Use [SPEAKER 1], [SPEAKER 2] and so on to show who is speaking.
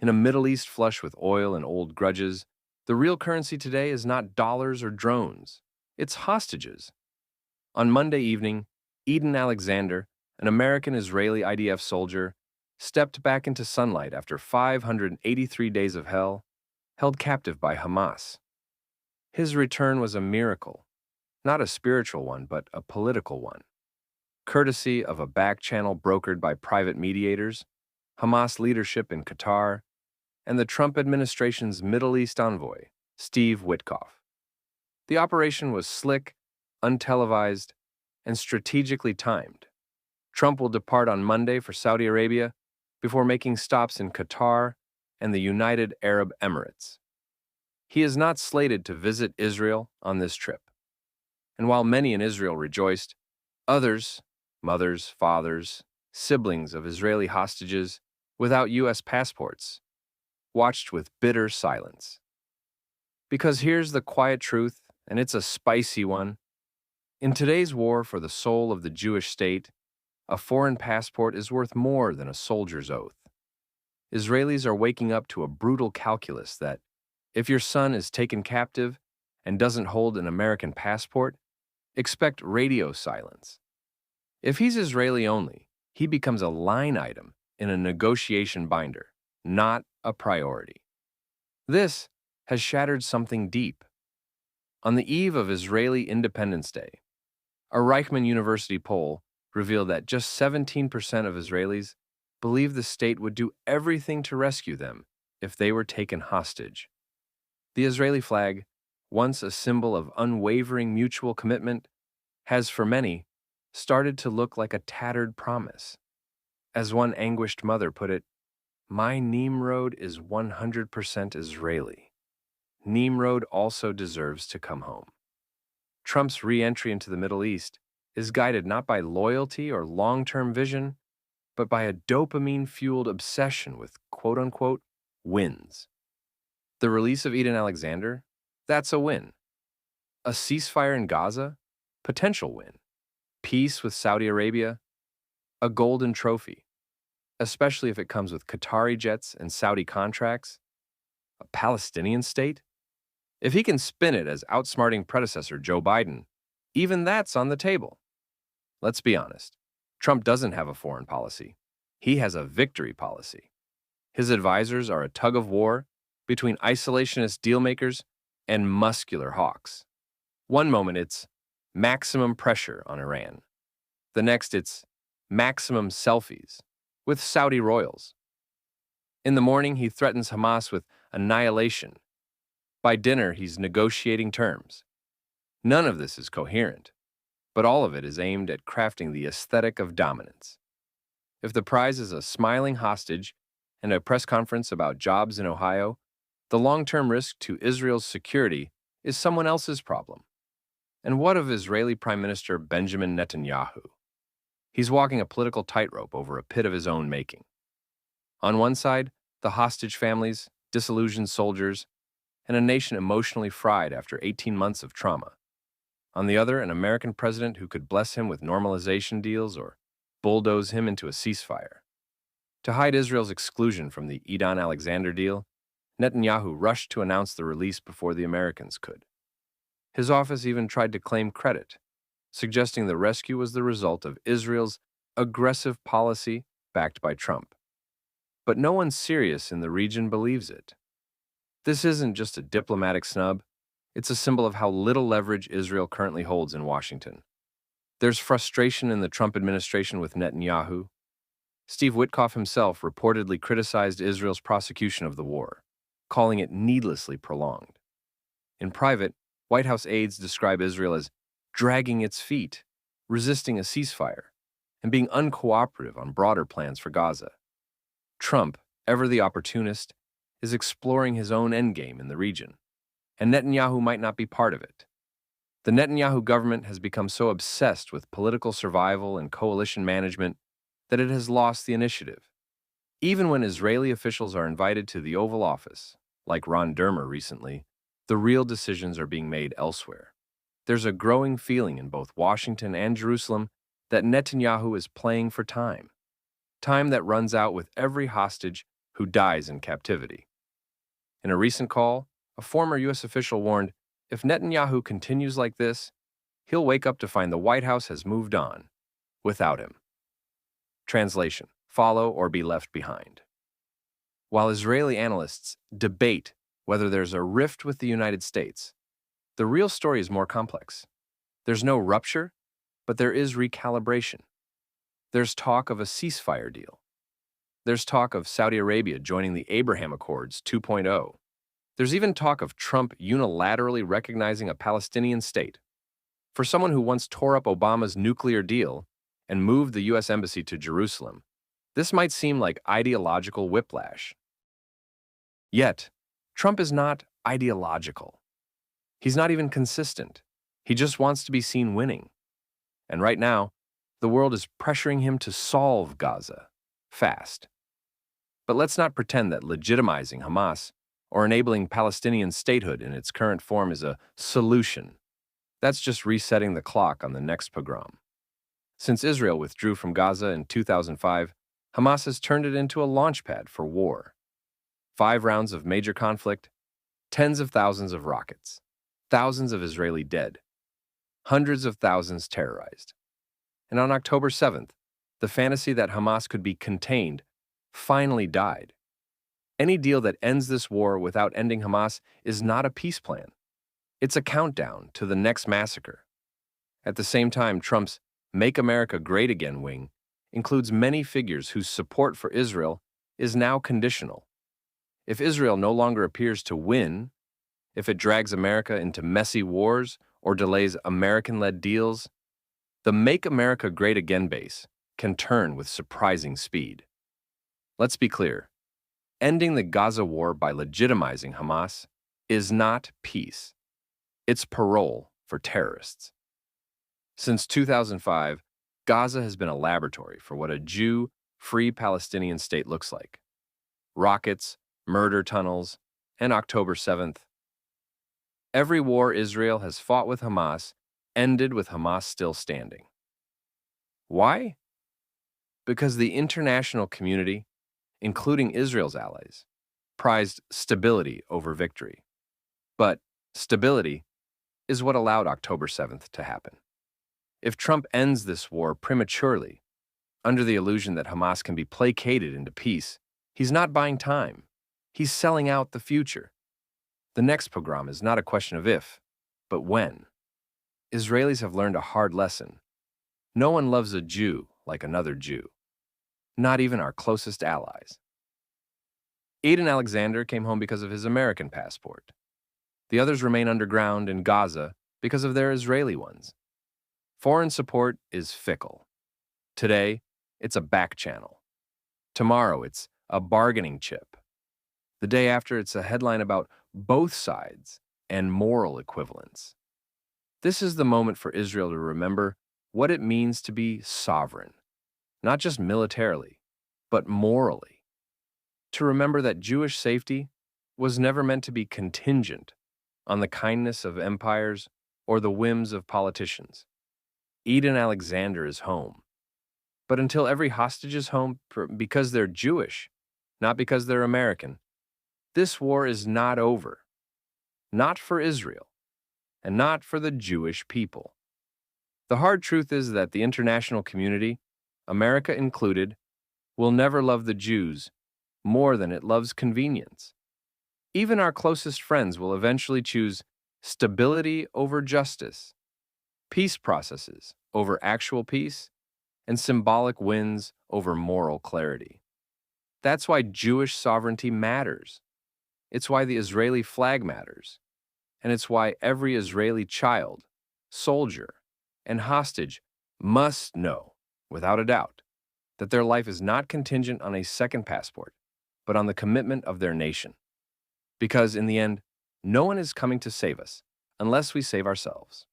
[SPEAKER 1] In a Middle East flush with oil and old grudges, the real currency today is not dollars or drones. It's hostages. On Monday evening, Eden Alexander, an American-Israeli IDF soldier, stepped back into sunlight after 583 days of hell, held captive by Hamas. His return was a miracle, not a spiritual one, but a political one. Courtesy of a back channel brokered by private mediators, Hamas leadership in Qatar, and the Trump administration's Middle East envoy, Steve Witkoff. The operation was slick, untelevised, and strategically timed. Trump will depart on Monday for Saudi Arabia before making stops in Qatar and the United Arab Emirates. He is not slated to visit Israel on this trip. And while many in Israel rejoiced, others, mothers, fathers, siblings of Israeli hostages without U.S. passports, watched with bitter silence. Because here's the quiet truth, and it's a spicy one. In today's war for the soul of the Jewish state, a foreign passport is worth more than a soldier's oath. Israelis are waking up to a brutal calculus that, if your son is taken captive and doesn't hold an American passport, expect radio silence. If he's Israeli only, he becomes a line item in a negotiation binder, not a priority. This has shattered something deep. On the eve of Israeli Independence Day, a Reichman University poll revealed that just 17% of Israelis believe the state would do everything to rescue them if they were taken hostage. The Israeli flag, once a symbol of unwavering mutual commitment, has for many started to look like a tattered promise. As one anguished mother put it, "My Nimrod is 100% Israeli. Nimrod also deserves to come home." Trump's re-entry into the Middle East is guided not by loyalty or long-term vision, but by a dopamine-fueled obsession with quote-unquote wins. The release of Eden Alexander? That's a win. A ceasefire in Gaza? Potential win. Peace with Saudi Arabia? A golden trophy, especially if it comes with Qatari jets and Saudi contracts. A Palestinian state? If he can spin it as outsmarting predecessor Joe Biden, even that's on the table. Let's be honest, Trump doesn't have a foreign policy. He has a victory policy. His advisors are a tug of war between isolationist dealmakers and muscular hawks. One moment it's maximum pressure on Iran. The next it's maximum selfies with Saudi royals. In the morning, he threatens Hamas with annihilation. By dinner, he's negotiating terms. None of this is coherent, but all of it is aimed at crafting the aesthetic of dominance. If the prize is a smiling hostage and a press conference about jobs in Ohio, the long-term risk to Israel's security is someone else's problem. And what of Israeli Prime Minister Benjamin Netanyahu? He's walking a political tightrope over a pit of his own making. On one side, the hostage families, disillusioned soldiers, and a nation emotionally fried after 18 months of trauma. On the other, an American president who could bless him with normalization deals or bulldoze him into a ceasefire. To hide Israel's exclusion from the Eden Alexander deal, Netanyahu rushed to announce the release before the Americans could. His office even tried to claim credit, suggesting the rescue was the result of Israel's aggressive policy backed by Trump. But no one serious in the region believes it. This isn't just a diplomatic snub, it's a symbol of how little leverage Israel currently holds in Washington. There's frustration in the Trump administration with Netanyahu. Steve Witkoff himself reportedly criticized Israel's prosecution of the war, calling it needlessly prolonged. In private, White House aides describe Israel as dragging its feet, resisting a ceasefire, and being uncooperative on broader plans for Gaza. Trump, ever the opportunist, is exploring his own endgame in the region, and Netanyahu might not be part of it. The Netanyahu government has become so obsessed with political survival and coalition management that it has lost the initiative. Even when Israeli officials are invited to the Oval Office, like Ron Dermer recently, the real decisions are being made elsewhere. There's a growing feeling in both Washington and Jerusalem that Netanyahu is playing for time. Time that runs out with every hostage who dies in captivity. In a recent call, a former U.S. official warned if Netanyahu continues like this, he'll wake up to find the White House has moved on without him. Translation: follow or be left behind. While Israeli analysts debate whether there's a rift with the United States, the real story is more complex. There's no rupture, but there is recalibration. There's talk of a ceasefire deal. There's talk of Saudi Arabia joining the Abraham Accords 2.0. There's even talk of Trump unilaterally recognizing a Palestinian state. For someone who once tore up Obama's nuclear deal and moved the U.S. Embassy to Jerusalem, this might seem like ideological whiplash. Yet, Trump is not ideological. He's not even consistent. He just wants to be seen winning. And right now, the world is pressuring him to solve Gaza fast. But let's not pretend that legitimizing Hamas or enabling Palestinian statehood in its current form is a solution. That's just resetting the clock on the next pogrom. Since Israel withdrew from Gaza in 2005, Hamas has turned it into a launchpad for war. 5 rounds of major conflict, tens of thousands of rockets, thousands of Israeli dead, hundreds of thousands terrorized. And on October 7th, the fantasy that Hamas could be contained finally died. Any deal that ends this war without ending Hamas is not a peace plan. It's a countdown to the next massacre. At the same time, Trump's Make America Great Again wing includes many figures whose support for Israel is now conditional. If Israel no longer appears to win, if it drags America into messy wars or delays American-led deals, the Make America Great Again base can turn with surprising speed. Let's be clear. Ending the Gaza war by legitimizing Hamas is not peace. It's parole for terrorists. Since 2005, Gaza has been a laboratory for what a Jew-free Palestinian state looks like. Rockets, murder tunnels, and October 7th. Every war Israel has fought with Hamas ended with Hamas still standing. Why? Because the international community, including Israel's allies, prized stability over victory. But stability is what allowed October 7th to happen. If Trump ends this war prematurely, under the illusion that Hamas can be placated into peace, he's not buying time. He's selling out the future. The next pogrom is not a question of if, but when. Israelis have learned a hard lesson. No one loves a Jew like another Jew. Not even our closest allies. Aiden Alexander came home because of his American passport. The others remain underground in Gaza because of their Israeli ones. Foreign support is fickle. Today, it's a back channel. Tomorrow, it's a bargaining chip. The day after, it's a headline about both sides and moral equivalence. This is the moment for Israel to remember what it means to be sovereign, not just militarily, but morally. To remember that Jewish safety was never meant to be contingent on the kindness of empires or the whims of politicians. Eden Alexander is home. But until every hostage is home because they're Jewish, not because they're American, this war is not over. Not for Israel, and not for the Jewish people. The hard truth is that the international community, America included, will never love the Jews more than it loves convenience. Even our closest friends will eventually choose stability over justice, peace processes over actual peace, and symbolic wins over moral clarity. That's why Jewish sovereignty matters. It's why the Israeli flag matters. And it's why every Israeli child, soldier, and hostage must know, without a doubt, that their life is not contingent on a second passport, but on the commitment of their nation. Because in the end, no one is coming to save us unless we save ourselves.